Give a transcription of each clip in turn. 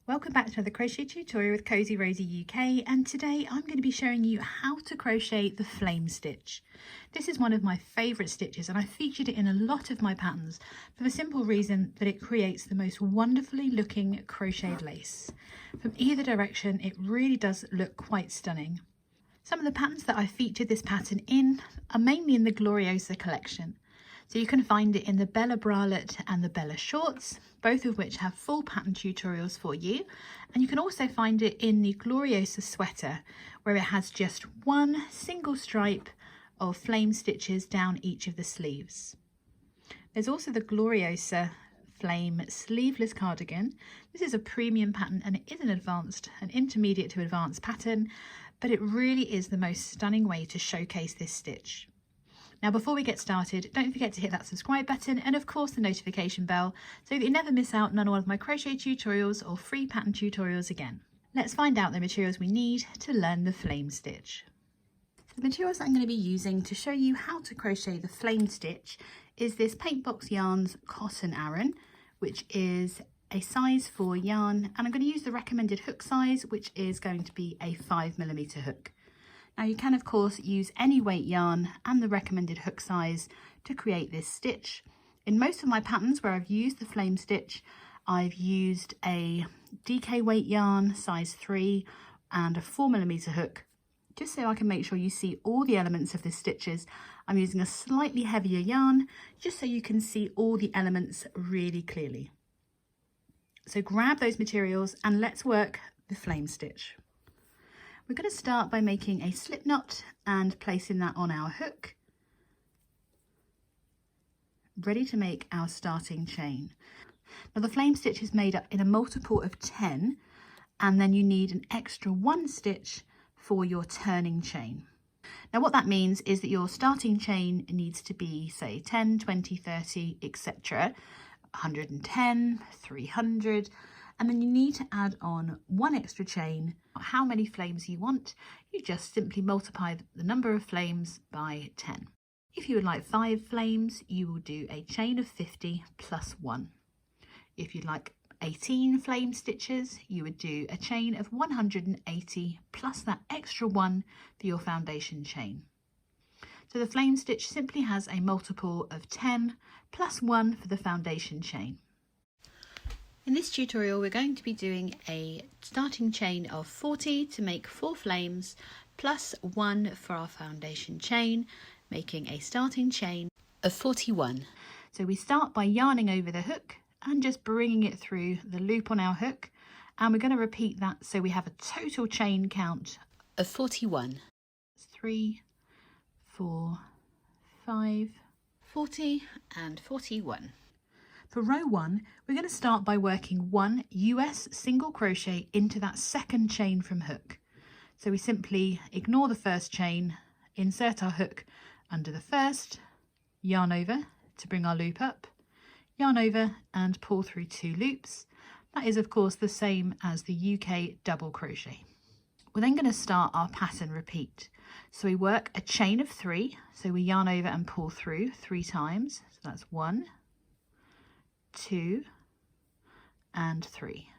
Welcome back to another crochet tutorial with Cozy Rosie UK, and today I'm going to be showing you how to crochet the flame stitch. This is one of my favourite stitches and I featured it in a lot of my patterns for the simple reason that it creates the most wonderfully looking crocheted lace. From either direction it really does look quite stunning. Some of the patterns that I featured this pattern in are mainly in the Gloriosa collection. So you can find it in the Bella Bralette and the Bella Shorts, both of which have full pattern tutorials for you. And you can also find it in the Gloriosa sweater, where it has just one single stripe of flame stitches down each of the sleeves. There's also the Gloriosa flame sleeveless cardigan. This is a premium pattern and it is an intermediate to advanced pattern, but it really is the most stunning way to showcase this stitch. Now before we get started, don't forget to hit that subscribe button and of course the notification bell so that you never miss out on one of my crochet tutorials or free pattern tutorials again. Let's find out the materials we need to learn the flame stitch. The materials I'm going to be using to show you how to crochet the flame stitch is this Paintbox Yarns Cotton Aran, which is a size 4 yarn, and I'm going to use the recommended hook size, which is going to be a 5mm hook. Now you can of course use any weight yarn and the recommended hook size to create this stitch. In most of my patterns where I've used the flame stitch, I've used a DK weight yarn size 3 and a 4mm hook, just so I can make sure you see all the elements of the stitches. I'm using a slightly heavier yarn just so you can see all the elements really clearly. So grab those materials and let's work the flame stitch. We're going to start by making a slip knot and placing that on our hook, ready to make our starting chain. Now the flame stitch is made up in a multiple of 10, and then you need an extra 1 stitch for your turning chain. Now what that means is that your starting chain needs to be say 10, 20, 30, etc., 110, 300, and then you need to add on 1 extra chain. How many flames you want, you just simply multiply the number of flames by 10. If you would like 5 flames, you will do a chain of 50 plus 1. If you'd like 18 flame stitches, you would do a chain of 180 plus that extra 1 for your foundation chain. So the flame stitch simply has a multiple of 10 plus 1 for the foundation chain. In this tutorial we're going to be doing a starting chain of 40 to make 4 flames plus 1 for our foundation chain, making a starting chain of 41. So we start by yarning over the hook and just bringing it through the loop on our hook, and we're going to repeat that so we have a total chain count of 41. 3, 4, 5, 40 and 41. For row 1, we're going to start by working 1 US single crochet into that second chain from hook. So we simply ignore the first chain, insert our hook under the first, yarn over to bring our loop up, yarn over and pull through 2 loops. That is of course the same as the UK double crochet. We're then going to start our pattern repeat. So we work a chain of 3, so we yarn over and pull through 3 times. So that's 1, 2 and 3.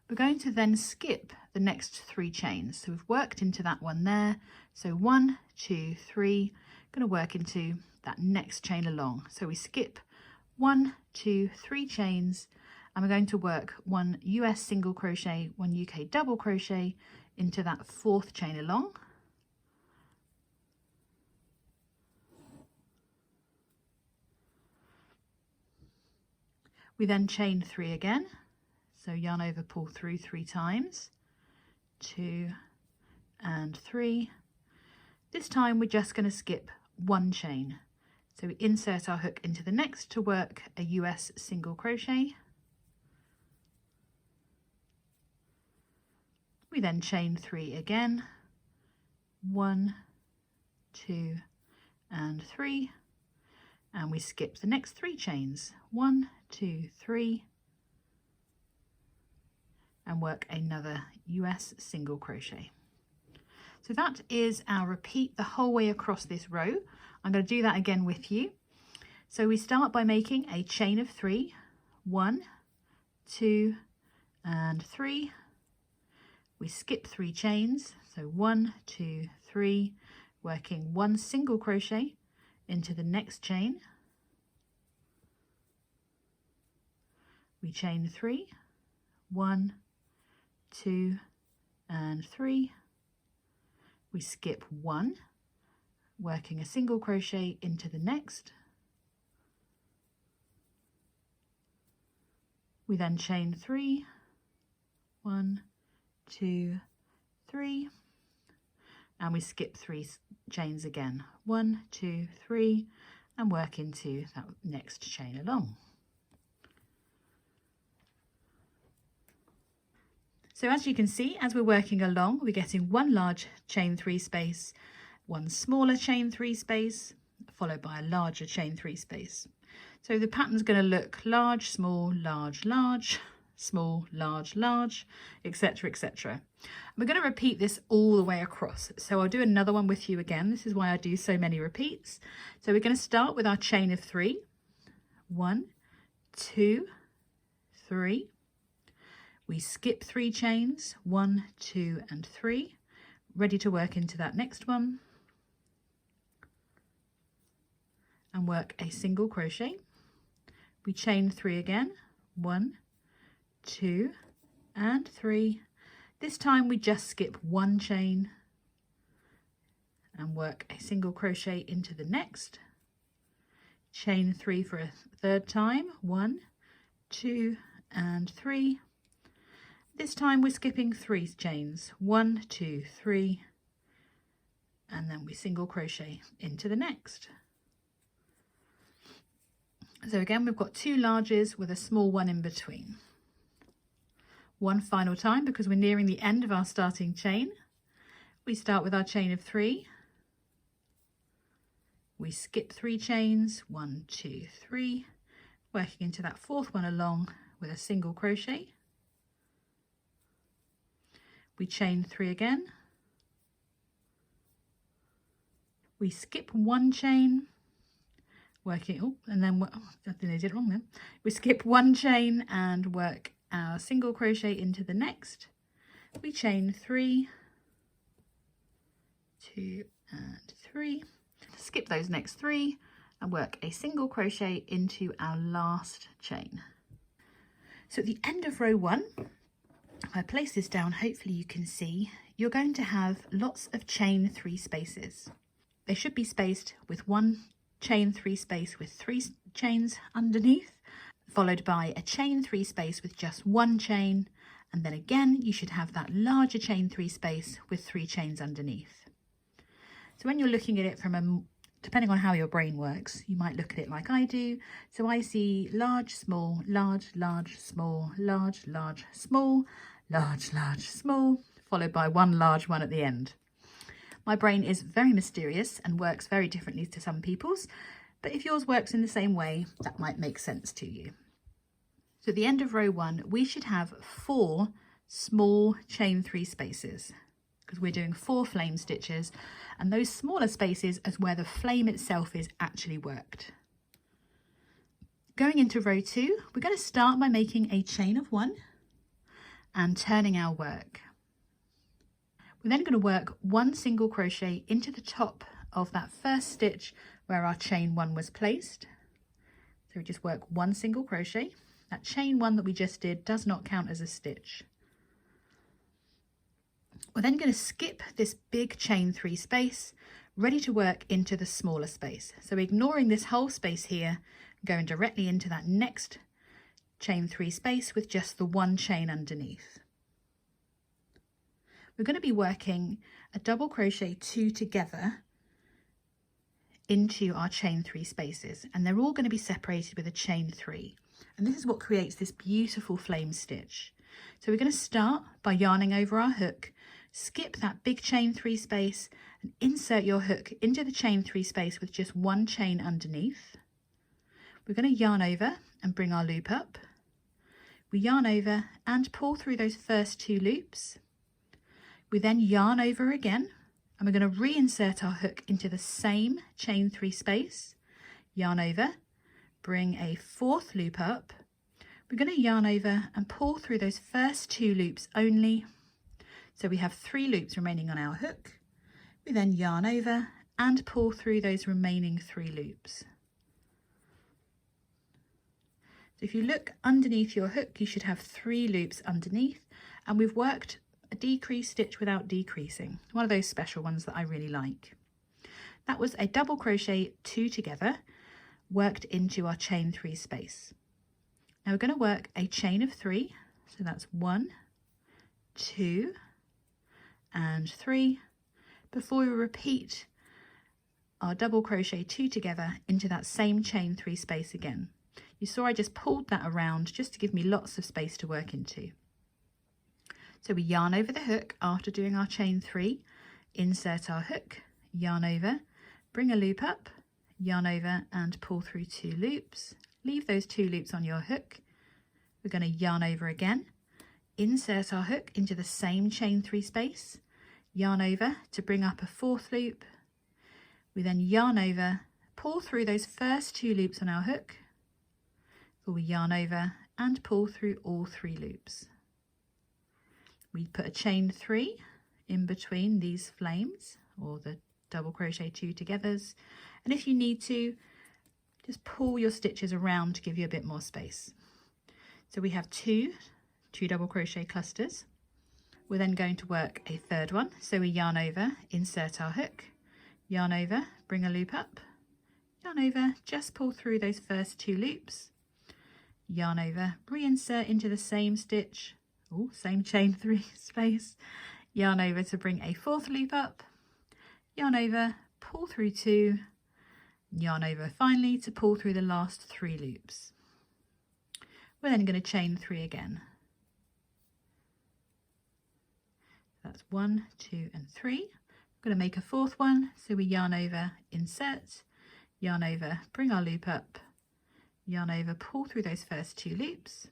We're going to then skip the next 3 chains. So we've worked into that one there. So 1, 2, 3, going to work into that next chain along. So we skip 1, 2, 3 chains, and we're going to work 1 US single crochet, 1 UK double crochet into that 4th chain along. We then chain 3 again, so yarn over, pull through 3 times, 2 and 3. This time we're just going to skip 1 chain. So we insert our hook into the next to work a US single crochet. We then chain 3 again, 1, 2 and 3. And we skip the next 3 chains, 1, 2, 3, and work another US single crochet. So that is our repeat the whole way across this row. I'm going to do that again with you. So we start by making a chain of 3, 1, 2 and 3. We skip 3 chains, so 1, 2, 3, working 1 single crochet into the next chain. We chain 3, 1, 2 and 3. We skip 1, working a single crochet into the next. We then chain 3, 1, 2, 3, and we skip 3 chains again, 1, 2, 3, and work into that next chain along. So as you can see, as we're working along, we're getting 1 large chain 3 space, 1 smaller chain 3 space, followed by a larger chain 3 space. So the pattern's going to look large, small, large, large, small, large, large, etc., etc. We're going to repeat this all the way across. So I'll do another one with you again. This is why I do so many repeats. So we're going to start with our chain of 3. 1, 2, 3. We skip 3 chains, 1, 2 and 3, ready to work into that next one, and work a single crochet. We chain 3 again, 1, 2 and 3. This time we just skip 1 chain and work a single crochet into the next. Chain 3 for a third time, 1, 2 and 3. This time we're skipping 3 chains, 1, 2, 3, and then we single crochet into the next. So again, we've got 2 larges with a small one in between. One final time, because we're nearing the end of our starting chain. We start with our chain of 3. We skip 3 chains, 1, 2, 3, working into that 4th one along with a single crochet. We chain 3 again. We skip 1 chain, working, and then, I think I did it wrong then. We skip 1 chain and work our single crochet into the next. We chain 3, 2 and 3. Skip those next 3 and work a single crochet into our last chain. So at the end of row 1, if I place this down, hopefully you can see, you're going to have lots of chain 3 spaces. They should be spaced with 1 chain 3 space with 3 chains underneath, followed by a chain 3 space with just 1 chain, and then again you should have that larger chain 3 space with 3 chains underneath. So when you're looking at it from depending on how your brain works, you might look at it like I do. So I see large, small, large, large, small, large, large, small, large, large, small, followed by 1 large one at the end. My brain is very mysterious and works very differently to some people's, but if yours works in the same way, that might make sense to you. So at the end of row 1, we should have 4 small chain 3 spaces, because we're doing 4 flame stitches, and those smaller spaces is where the flame itself is actually worked. Going into row 2, we're going to start by making a chain of 1 and turning our work. We're then going to work 1 single crochet into the top of that first stitch where our chain 1 was placed. So we just work 1 single crochet. That chain 1 that we just did does not count as a stitch. We're then going to skip this big chain 3 space, ready to work into the smaller space. So ignoring this whole space here, going directly into that next chain 3 space with just the 1 chain underneath. We're going to be working a double crochet 2 together into our chain 3 spaces, and they're all going to be separated with a chain 3, and this is what creates this beautiful flame stitch. So we're going to start by yarning over our hook, skip that big chain 3 space and insert your hook into the chain 3 space with just 1 chain underneath. We're going to yarn over and bring our loop up. We yarn over and pull through those first 2 loops. We then yarn over again, and we're going to reinsert our hook into the same chain 3 space, yarn over, bring a 4th loop up. We're going to yarn over and pull through those first 2 loops only. So we have 3 loops remaining on our hook. We then yarn over and pull through those remaining 3 loops. So if you look underneath your hook, you should have 3 loops underneath, and we've worked a decreased stitch without decreasing, one of those special ones that I really like. That was a double crochet 2 together worked into our chain 3 space. Now we're going to work a chain of 3, so that's 1, 2 and 3 before we repeat our double crochet 2 together into that same chain 3 space again. You saw I just pulled that around just to give me lots of space to work into. So we yarn over the hook after doing our chain 3, insert our hook, yarn over, bring a loop up, yarn over and pull through 2 loops. Leave those 2 loops on your hook. We're going to yarn over again, insert our hook into the same chain 3 space, yarn over to bring up a 4th loop. We then yarn over, pull through those first 2 loops on our hook, before we yarn over and pull through all 3 loops. We put a chain 3 in between these flames, or the double crochet 2 togethers, and if you need to, just pull your stitches around to give you a bit more space. So we have two double crochet clusters. We're then going to work a 3rd one, so we yarn over, insert our hook, yarn over, bring a loop up, yarn over, just pull through those first 2 loops, yarn over, reinsert into the same stitch, same chain 3 space, yarn over to bring a 4th loop up, yarn over, pull through 2, yarn over finally to pull through the last 3 loops. We're then going to chain 3 again. That's 1, 2 and 3. We're going to make a 4th one, so we yarn over, insert, yarn over, bring our loop up, yarn over, pull through those first 2 loops,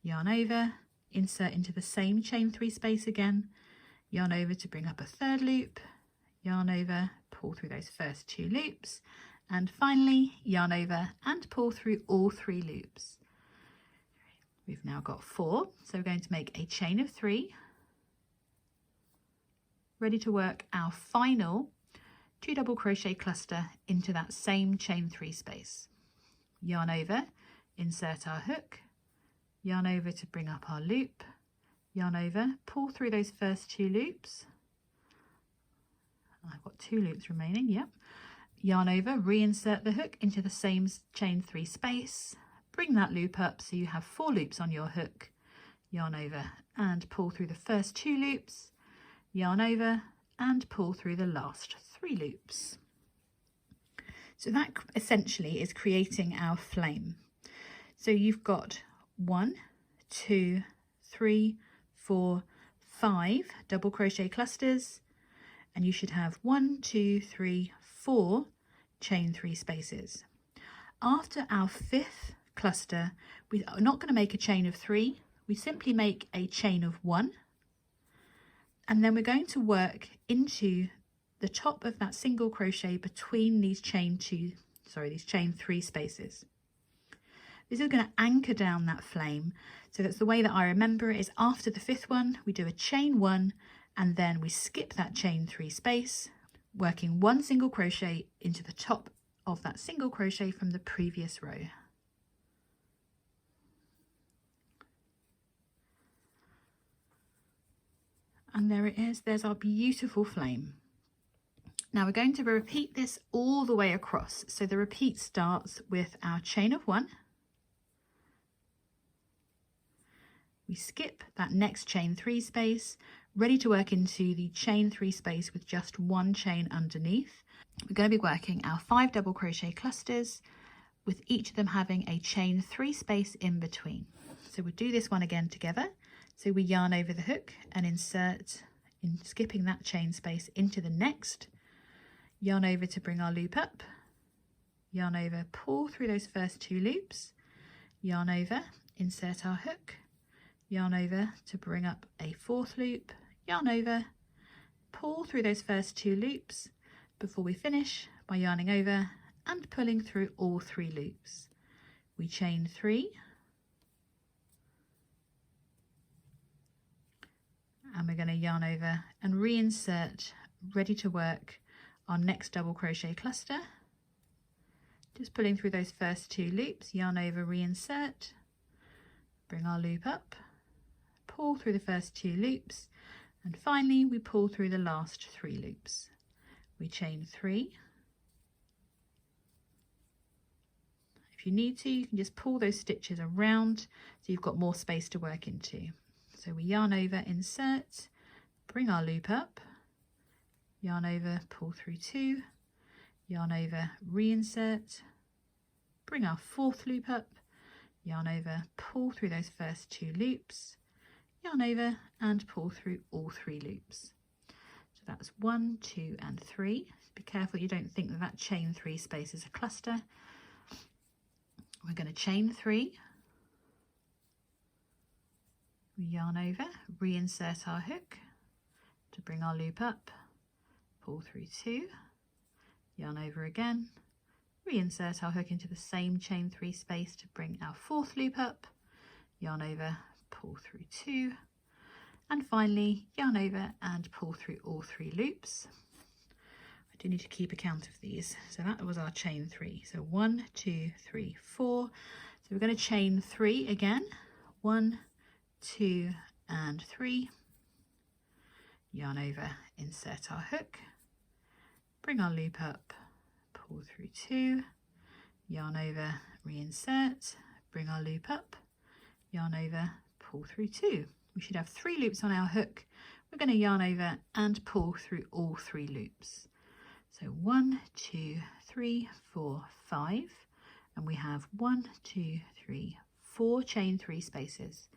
yarn over, insert into the same chain 3 space again, yarn over to bring up a 3rd loop, yarn over, pull through those first 2 loops, and finally yarn over and pull through all 3 loops. We've now got 4, so we're going to make a chain of 3, ready to work our final 2 double crochet cluster into that same chain 3 space. Yarn over, insert our hook, yarn over to bring up our loop, yarn over, pull through those first 2 loops. I've got 2 loops remaining, yep. Yarn over, reinsert the hook into the same chain 3 space, bring that loop up so you have 4 loops on your hook, yarn over and pull through the first 2 loops, yarn over and pull through the last 3 loops. So that essentially is creating our flame. So you've got 1, 2, 3, 4, 5 double crochet clusters, and you should have 1, 2, 3, 4 chain 3 spaces. After our 5th cluster, we are not going to make a chain of 3, we simply make a chain of 1, and then we're going to work into the top of that single crochet between these chain 3 spaces. This is going to anchor down that flame. So that's the way that I remember it, is after the 5th one, we do a chain 1 and then we skip that chain 3 space, working 1 single crochet into the top of that single crochet from the previous row. And there it is, there's our beautiful flame. Now we're going to repeat this all the way across. So the repeat starts with our chain of 1. We skip that next chain 3 space, ready to work into the chain 3 space with just 1 chain underneath. We're going to be working our 5 double crochet clusters with each of them having a chain 3 space in between. So we'll do this one again together. So we yarn over the hook and insert, in skipping that chain space, into the next, yarn over to bring our loop up, yarn over, pull through those first 2 loops, yarn over, insert our hook, yarn over to bring up a 4th loop, yarn over, pull through those first 2 loops before we finish by yarning over and pulling through all 3 loops. We chain 3, going to yarn over and reinsert, ready to work our next double crochet cluster. Just pulling through those first 2 loops, yarn over, reinsert, bring our loop up, pull through the first 2 loops, and finally we pull through the last 3 loops. We chain 3. If you need to, you can just pull those stitches around so you've got more space to work into. So we yarn over, insert, bring our loop up, yarn over, pull through 2, yarn over, reinsert, bring our 4th loop up, yarn over, pull through those first 2 loops, yarn over and pull through all 3 loops. So that's 1, 2 and 3. Be careful you don't think that that chain 3 space is a cluster. We're going to chain 3, we yarn over, reinsert our hook to bring our loop up, pull through 2, yarn over again, reinsert our hook into the same chain 3 space to bring our 4th loop up, yarn over, pull through 2, and finally yarn over and pull through all 3 loops. I do need to keep account of these. So that was our chain 3. So 1, 2, 3, 4. So we're going to chain 3 again. 1, 2 and 3. Yarn over, insert our hook, bring our loop up, pull through 2, yarn over, reinsert, bring our loop up, yarn over, pull through 2. We should have 3 loops on our hook. We're going to yarn over and pull through all 3 loops. So 1, 2, 3, 4, 5, and we have 1, 2, 3, 4 chain 3 spaces.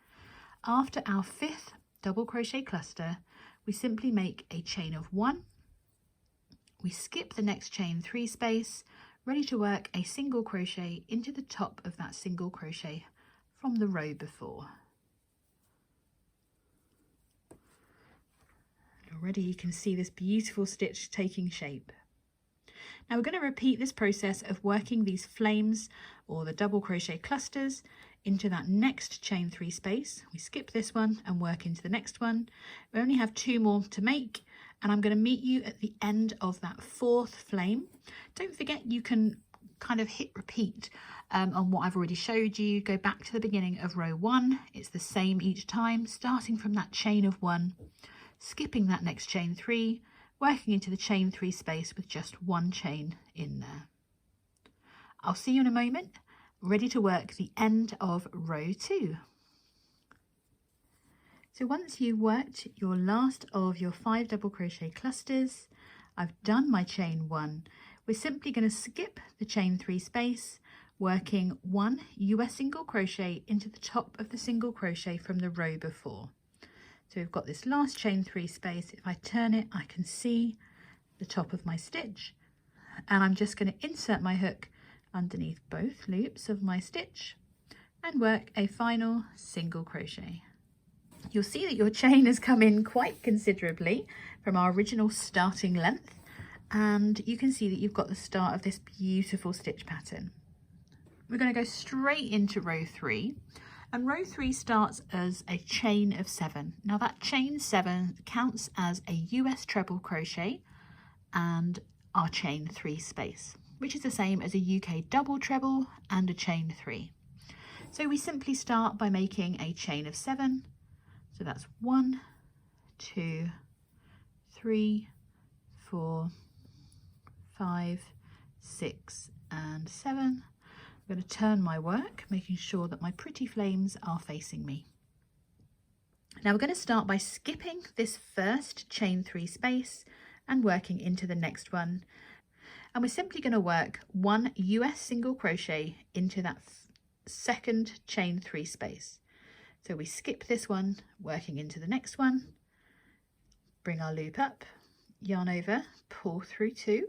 After our 5th double crochet cluster, we simply make a chain of 1. We skip the next chain 3 space, ready to work a single crochet into the top of that single crochet from the row before. And already you can see this beautiful stitch taking shape. Now we're going to repeat this process of working these flames or the double crochet clusters into that next chain 3 space. We skip this one and work into the next one. We only have 2 more to make, and I'm going to meet you at the end of that 4th flame. Don't forget you can kind of hit repeat on what I've already showed you. Go back to the beginning of row 1. It's the same each time, starting from that chain of 1, skipping that next chain 3, working into the chain 3 space with just 1 chain in there. I'll see you in a moment, ready to work the end of row 2. So once you've worked your last of your 5 double crochet clusters, I've done my chain 1. We're simply going to skip the chain 3 space, working 1 US single crochet into the top of the single crochet from the row before. So we've got this last chain 3 space. If I turn it, I can see the top of my stitch, and I'm just going to insert my hook underneath both loops of my stitch and work a final single crochet. You'll see that your chain has come in quite considerably from our original starting length, and you can see that you've got the start of this beautiful stitch pattern. We're going to go straight into row 3. And row 3 starts as a chain of 7. Now that chain 7 counts as a US treble crochet and our chain 3 space, which is the same as a UK double treble and a chain 3. So we simply start by making a chain of 7. So that's 1, 2, 3, 4, 5, 6 and 7. I'm going to turn my work, making sure that my pretty flames are facing me. Now we're going to start by skipping this first chain 3 space and working into the next one. And we're simply going to work 1 US single crochet into that second chain 3 space. So we skip this one, working into the next one, bring our loop up, yarn over, pull through 2.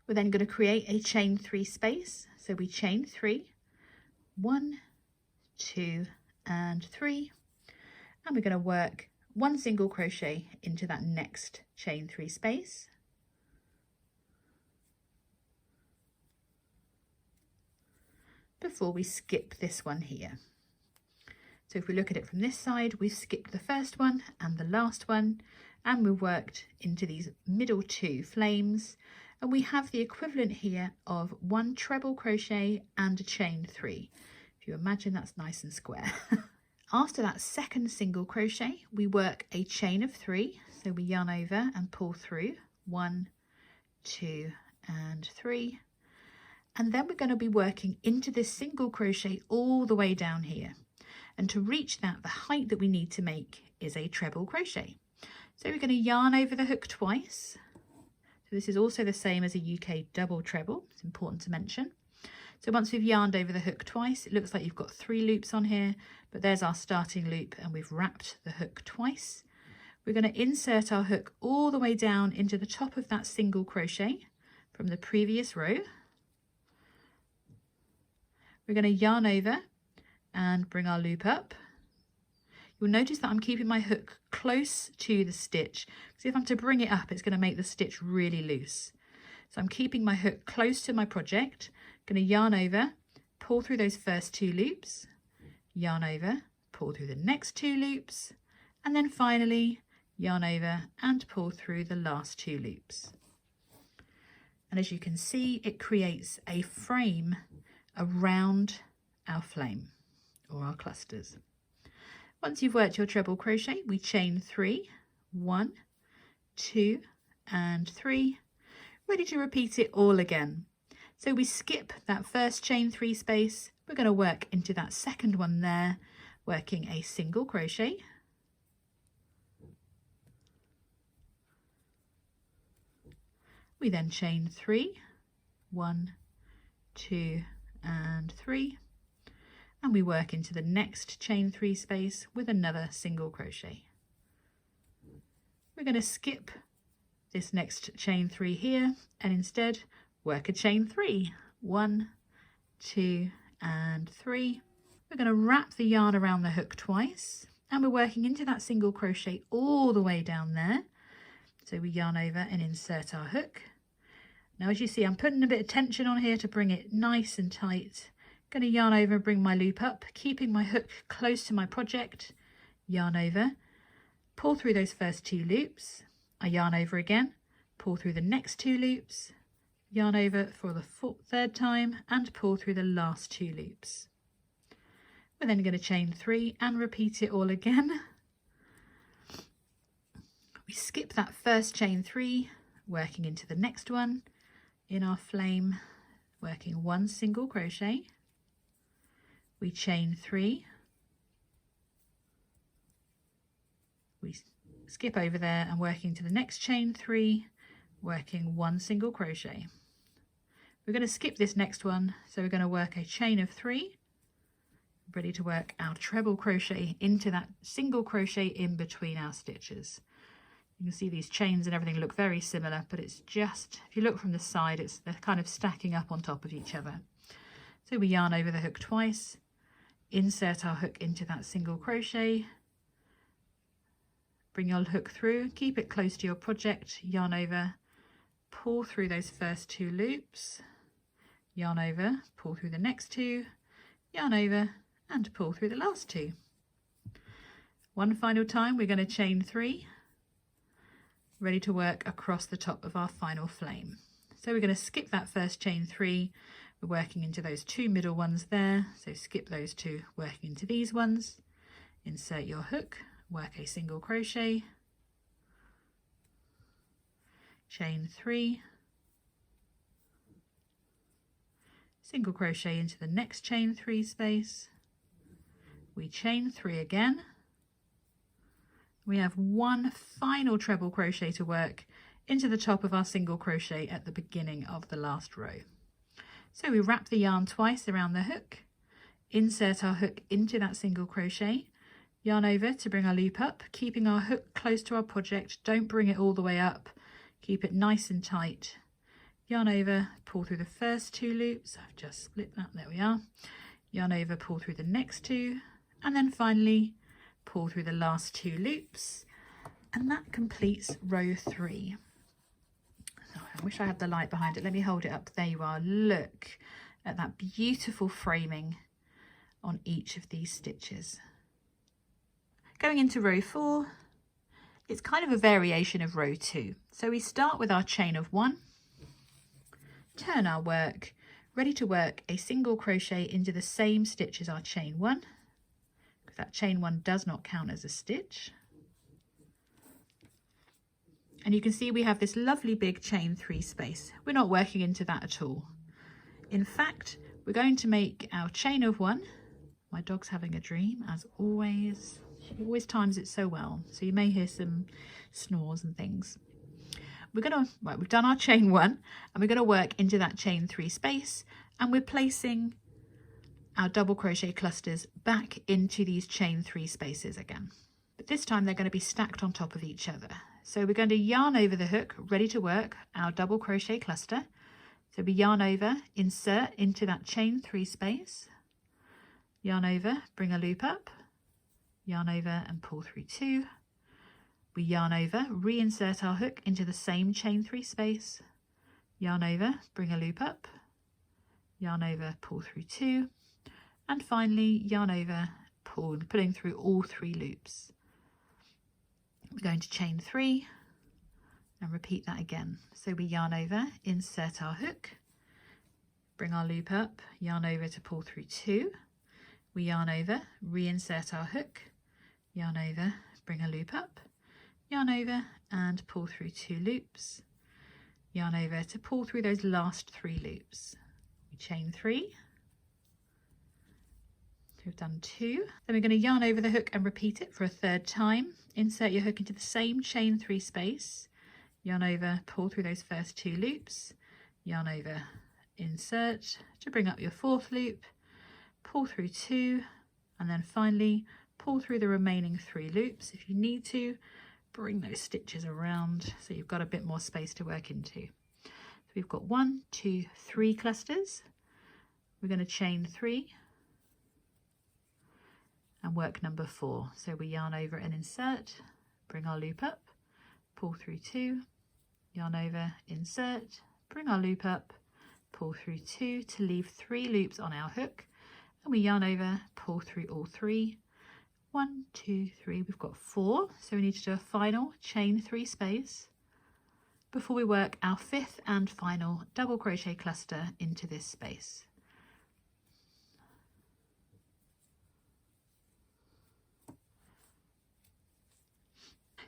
We're then going to create a chain 3 space. So we chain 3, 1, 2 and 3, and we're going to work 1 single crochet into that next chain 3 space. Before we skip this one here. So if we look at it from this side, we've skipped the first one and the last one, and we've worked into these middle 2 flames, and we have the equivalent here of 1 treble crochet and a chain 3. If you imagine, that's nice and square. After that second single crochet, we work a chain of 3. So we yarn over and pull through 1, 2 and 3. And then we're going to be working into this single crochet all the way down here. And to reach that, the height that we need to make is a treble crochet. So we're going to yarn over the hook twice. So this is also the same as a UK double treble. It's important to mention. So once we've yarned over the hook twice, it looks like you've got 3 loops on here, but there's our starting loop, and we've wrapped the hook twice. We're going to insert our hook all the way down into the top of that single crochet from the previous row. We're going to yarn over and bring our loop up. You'll notice that I'm keeping my hook close to the stitch, because if I'm to bring it up, it's going to make the stitch really loose. So I'm keeping my hook close to my project, going to yarn over, pull through those first 2 loops, yarn over, pull through the next 2 loops, and then finally yarn over and pull through the last 2 loops. And as you can see, it creates a frame around our flame or our clusters. Once you've worked your treble crochet, we chain 3, 1, 2 and 3, ready to repeat it all again. So we skip that first chain 3 space, we're going to work into that second one there, working a single crochet, we then chain 3, 1, 2 and 3, and we work into the next chain 3 space with another single crochet. We're going to skip this next chain 3 here and instead work a chain 3, 1, 2 and 3. We're going to wrap the yarn around the hook twice, and we're working into that single crochet all the way down there. So we yarn over and insert our hook. Now as you see, I'm putting a bit of tension on here to bring it nice and tight. Going to yarn over and bring my loop up, keeping my hook close to my project, yarn over, pull through those first 2 loops, I yarn over again, pull through the next 2 loops, yarn over for the 3rd time and pull through the last 2 loops. We're then going to chain 3 and repeat it all again. We skip that first chain 3, working into the next one in our flame, working 1 single crochet, we chain 3, we skip over there and working to the next chain 3, working 1 single crochet. We're going to skip this next one, so we're going to work a chain of 3, ready to work our treble crochet into that single crochet in between our stitches. You can see these chains and everything look very similar, but it's just, if you look from the side, they're kind of stacking up on top of each other. So we yarn over the hook twice, insert our hook into that single crochet, bring your hook through, keep it close to your project, yarn over, pull through those first 2 loops, yarn over, pull through the next 2, yarn over and pull through the last 2. One final time, we're going to chain 3, ready to work across the top of our final flame. So we're going to skip that first chain 3, we're working into those 2 middle ones there, so skip those 2, working into these ones, insert your hook, work a single crochet, chain 3, single crochet into the next chain 3 space, we chain 3 again, we have 1 final treble crochet to work into the top of our single crochet at the beginning of the last row. So we wrap the yarn twice around the hook, insert our hook into that single crochet, yarn over to bring our loop up, keeping our hook close to our project, don't bring it all the way up, keep it nice and tight, yarn over, pull through the first 2 loops, I've just split that, there we are, yarn over, pull through the next 2, and then finally pull through the last 2 loops, and that completes row 3. So I wish I had the light behind it. Let me hold it up. There you are. Look at that beautiful framing on each of these stitches. Going into row 4, it's kind of a variation of row 2. So we start with our chain of 1, turn our work, ready to work a single crochet into the same stitch as our chain 1, because that chain 1 does not count as a stitch. And you can see we have this lovely big chain 3 space. We're not working into that at all. In fact, we're going to make our chain of 1. My dog's having a dream, as always. She always times it so well, so you may hear some snores and things. We've done our chain 1, and we're going to work into that chain 3 space, and we're placing our double crochet clusters back into these chain 3 spaces again. But this time they're going to be stacked on top of each other. So we're going to yarn over the hook, ready to work our double crochet cluster. So we yarn over, insert into that chain 3 space, yarn over, bring a loop up, yarn over and pull through 2. We yarn over, reinsert our hook into the same chain 3 space, yarn over, bring a loop up, yarn over, pull through 2, and finally yarn over, pulling through all 3 loops. We're going to chain 3 and repeat that again. So we yarn over, insert our hook, bring our loop up, yarn over to pull through 2. We yarn over, reinsert our hook, yarn over, bring a loop up, yarn over and pull through 2 loops, yarn over to pull through those last 3 loops. We chain 3. So we've done 2. Then we're going to yarn over the hook and repeat it for a 3rd time. Insert your hook into the same chain 3 space, yarn over, pull through those first 2 loops, yarn over, insert to bring up your 4th loop, pull through 2, and then finally pull through the remaining 3 loops. If you need to, bring those stitches around so you've got a bit more space to work into. So we've got 1, 2, 3 clusters. We're going to chain 3 and work number 4. So we yarn over and insert, bring our loop up, pull through 2, yarn over, insert, bring our loop up, pull through 2 to leave 3 loops on our hook, and we yarn over, pull through all 3. 1, 2, 3, we've got 4, so we need to do a final chain 3 space before we work our 5th and final double crochet cluster into this space.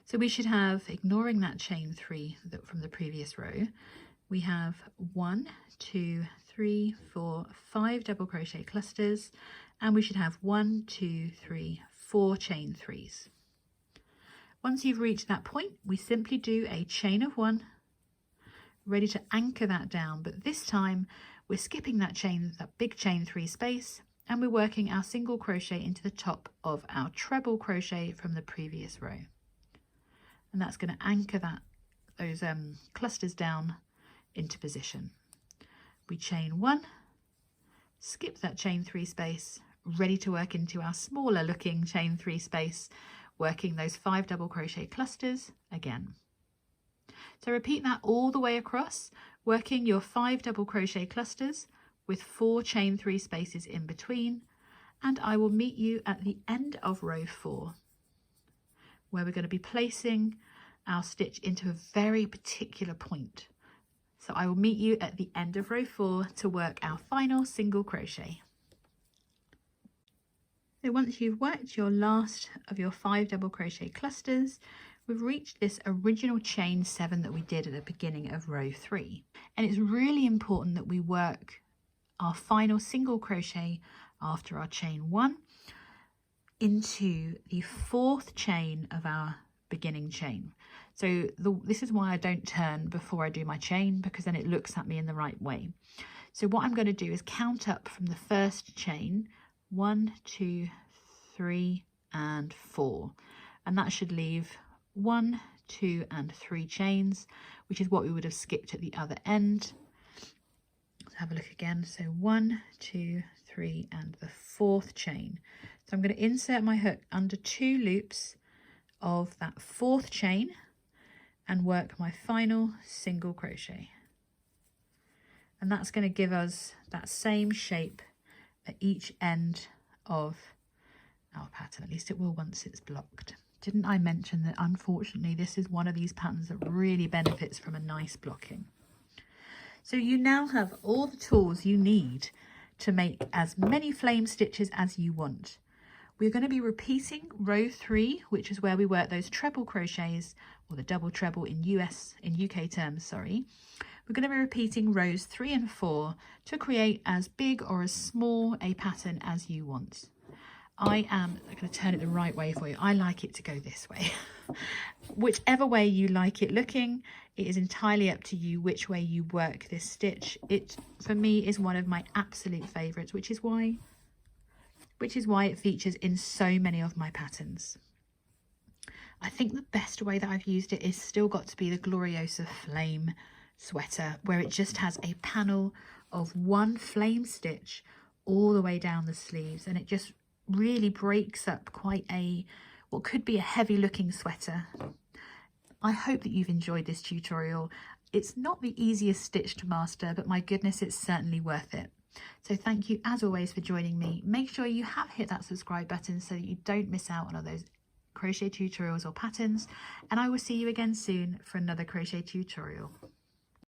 So we should have, ignoring that chain 3 from the previous row, we have 1, 2, 3, 4, 5 double crochet clusters, and we should have 1, 2, 3, 4 chain 3s. Once you've reached that point, we simply do a chain of 1, ready to anchor that down, but this time we're skipping that big chain 3 space, and we're working our single crochet into the top of our treble crochet from the previous row. And that's going to anchor those clusters down into position. We chain 1, skip that chain 3 space, ready to work into our smaller looking chain 3 space, working those 5 double crochet clusters again. So repeat that all the way across, working your 5 double crochet clusters with 4 chain 3 spaces in between, and I will meet you at the end of row 4, where we're going to be placing our stitch into a very particular point. So I will meet you at the end of row 4 to work our final single crochet. So once you've worked your last of your 5 double crochet clusters, we've reached this original chain 7 that we did at the beginning of row 3. And it's really important that we work our final single crochet after our chain 1 into the 4th chain of our beginning chain. So this is why I don't turn before I do my chain, because then it looks at me in the right way. So what I'm going to do is count up from the first chain, 1, 2, 3 and 4, and that should leave 1, 2 and 3 chains, which is what we would have skipped at the other end. Let's have a look again. So 1, 2, 3 and the 4th chain. So I'm going to insert my hook under 2 loops of that 4th chain and work my final single crochet, and that's going to give us that same shape at each end of our pattern. At least it will once it's blocked. Didn't I mention that unfortunately this is one of these patterns that really benefits from a nice blocking? So you now have all the tools you need to make as many flame stitches as you want. We're going to be repeating row 3, which is where we work those treble crochets, or the double treble in UK terms, sorry. We're going to be repeating rows 3 and 4 to create as big or as small a pattern as you want. I'm going to turn it the right way for you. I like it to go this way. Whichever way you like it looking, it is entirely up to you which way you work this stitch. It, for me, is one of my absolute favourites, which is why it features in so many of my patterns. I think the best way that I've used it is still got to be the Gloriosa Flame sweater, where it just has a panel of one flame stitch all the way down the sleeves, and it just really breaks up quite what could be a heavy looking sweater. I hope that you've enjoyed this tutorial. It's not the easiest stitch to master, but my goodness, it's certainly worth it. So thank you as always for joining me. Make sure you have hit that subscribe button so that you don't miss out on all those crochet tutorials or patterns, and I will see you again soon for another crochet tutorial.